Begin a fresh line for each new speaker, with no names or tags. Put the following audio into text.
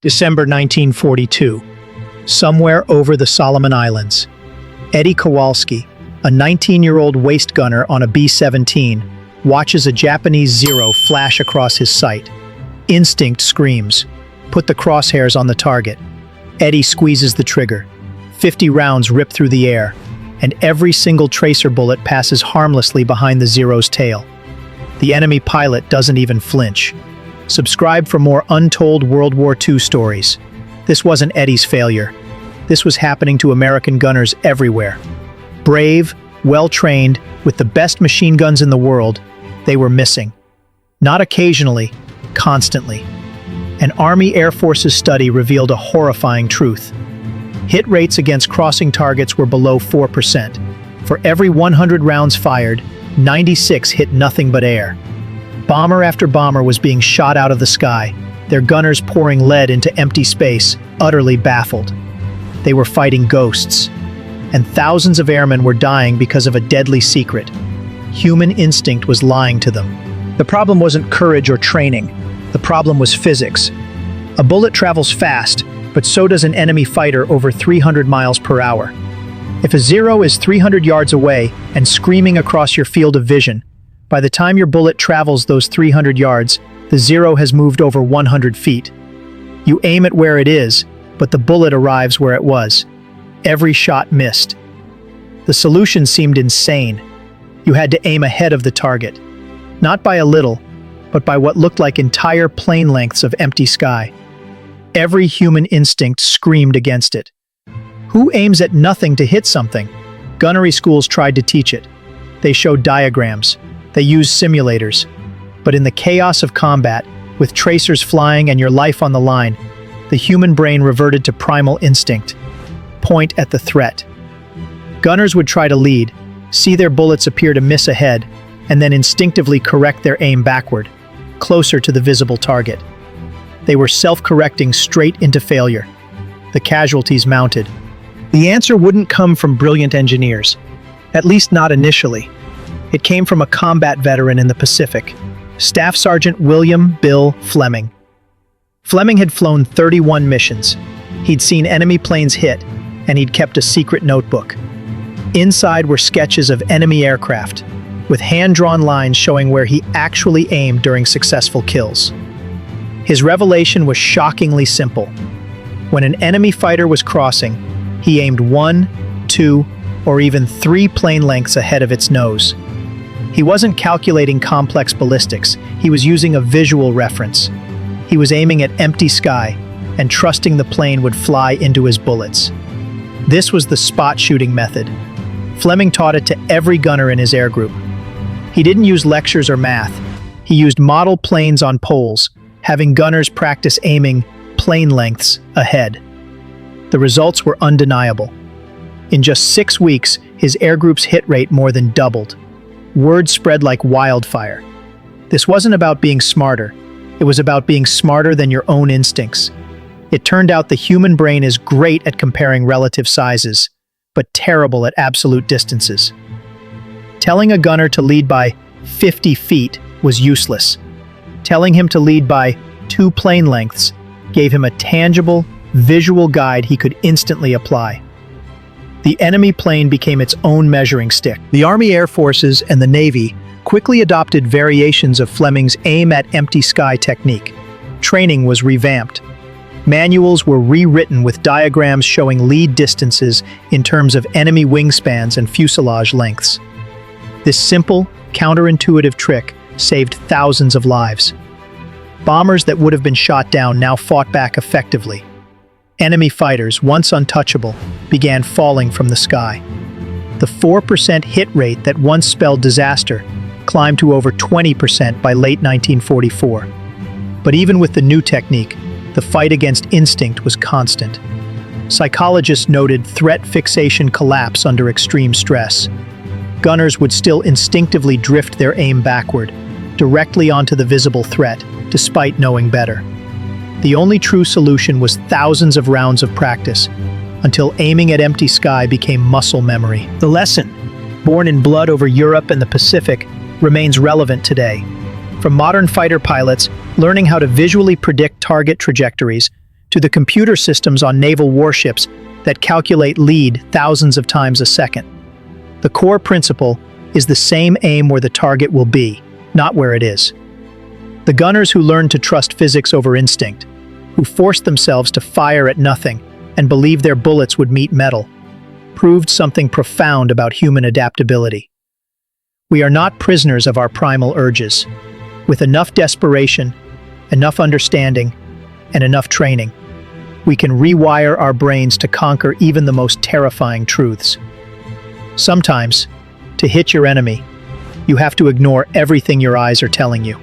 December 1942. Somewhere over the Solomon Islands, Eddie Kowalski, a 19-year-old waist gunner on a B-17, watches a Japanese Zero flash across his sight. Instinct screams, "Put the crosshairs on the target." Eddie squeezes the trigger. 50 rounds rip through the air, and every single tracer bullet passes harmlessly behind the Zero's tail. The enemy pilot doesn't even flinch. Subscribe for more untold World War II stories. This wasn't Eddie's failure. This was happening to American gunners everywhere. Brave, well-trained, with the best machine guns in the world, they were missing. Not occasionally, constantly. An Army Air Force's study revealed a horrifying truth. Hit rates against crossing targets were below 4%. For every 100 rounds fired, 96 hit nothing but air. Bomber after bomber was being shot out of the sky, their gunners pouring lead into empty space, utterly baffled. They were fighting ghosts, and thousands of airmen were dying because of a deadly secret. Human instinct was lying to them. The problem wasn't courage or training. The problem was physics. A bullet travels fast, but so does an enemy fighter over 300 miles per hour. If a Zero is 300 yards away and screaming across your field of vision, by the time your bullet travels those 300 yards, the Zero has moved over 100 feet. You aim it where it is, but the bullet arrives where it was. Every shot missed. The solution seemed insane. You had to aim ahead of the target. Not by a little, but by what looked like entire plane lengths of empty sky. Every human instinct screamed against it. Who aims at nothing to hit something? Gunnery schools tried to teach it. They showed diagrams. They used simulators. But in the chaos of combat, with tracers flying and your life on the line, the human brain reverted to primal instinct. Point at the threat. Gunners would try to lead, see their bullets appear to miss ahead, and then instinctively correct their aim backward, closer to the visible target. They were self-correcting straight into failure. The casualties mounted. The answer wouldn't come from brilliant engineers, at least not initially. It came from a combat veteran in the Pacific, Staff Sergeant Bill Fleming. Fleming had flown 31 missions. He'd seen enemy planes hit, and he'd kept a secret notebook. Inside were sketches of enemy aircraft, with hand-drawn lines showing where he actually aimed during successful kills. His revelation was shockingly simple. When an enemy fighter was crossing, he aimed 1, 2, or even 3 plane lengths ahead of its nose. He wasn't calculating complex ballistics, he was using a visual reference. He was aiming at empty sky and trusting the plane would fly into his bullets. This was the spot shooting method. Fleming taught it to every gunner in his air group. He didn't use lectures or math. He used model planes on poles, having gunners practice aiming plane lengths ahead. The results were undeniable. In just 6 weeks, his air group's hit rate more than doubled. Word spread like wildfire. This wasn't about being smarter. It was about being smarter than your own instincts. It turned out the human brain is great at comparing relative sizes, but terrible at absolute distances. Telling a gunner to lead by 50 feet was useless. Telling him to lead by 2 plane lengths gave him a tangible, visual guide he could instantly apply. The enemy plane became its own measuring stick. The Army Air Forces and the Navy quickly adopted variations of Fleming's aim at empty sky technique. Training was revamped. Manuals were rewritten with diagrams showing lead distances in terms of enemy wingspans and fuselage lengths. This simple, counterintuitive trick saved thousands of lives. Bombers that would have been shot down now fought back effectively. Enemy fighters, once untouchable, began falling from the sky. The 4% hit rate that once spelled disaster climbed to over 20% by late 1944. But even with the new technique, the fight against instinct was constant. Psychologists noted threat fixation collapse under extreme stress. Gunners would still instinctively drift their aim backward, directly onto the visible threat, despite knowing better. The only true solution was thousands of rounds of practice, until aiming at empty sky became muscle memory. The lesson, born in blood over Europe and the Pacific, remains relevant today. From modern fighter pilots learning how to visually predict target trajectories to the computer systems on naval warships that calculate lead thousands of times a second. The core principle is the same: aim where the target will be, not where it is. The gunners who learned to trust physics over instinct, who forced themselves to fire at nothing and believed their bullets would meet metal, proved something profound about human adaptability. We are not prisoners of our primal urges. With enough desperation, enough understanding, and enough training, we can rewire our brains to conquer even the most terrifying truths. Sometimes, to hit your enemy, you have to ignore everything your eyes are telling you.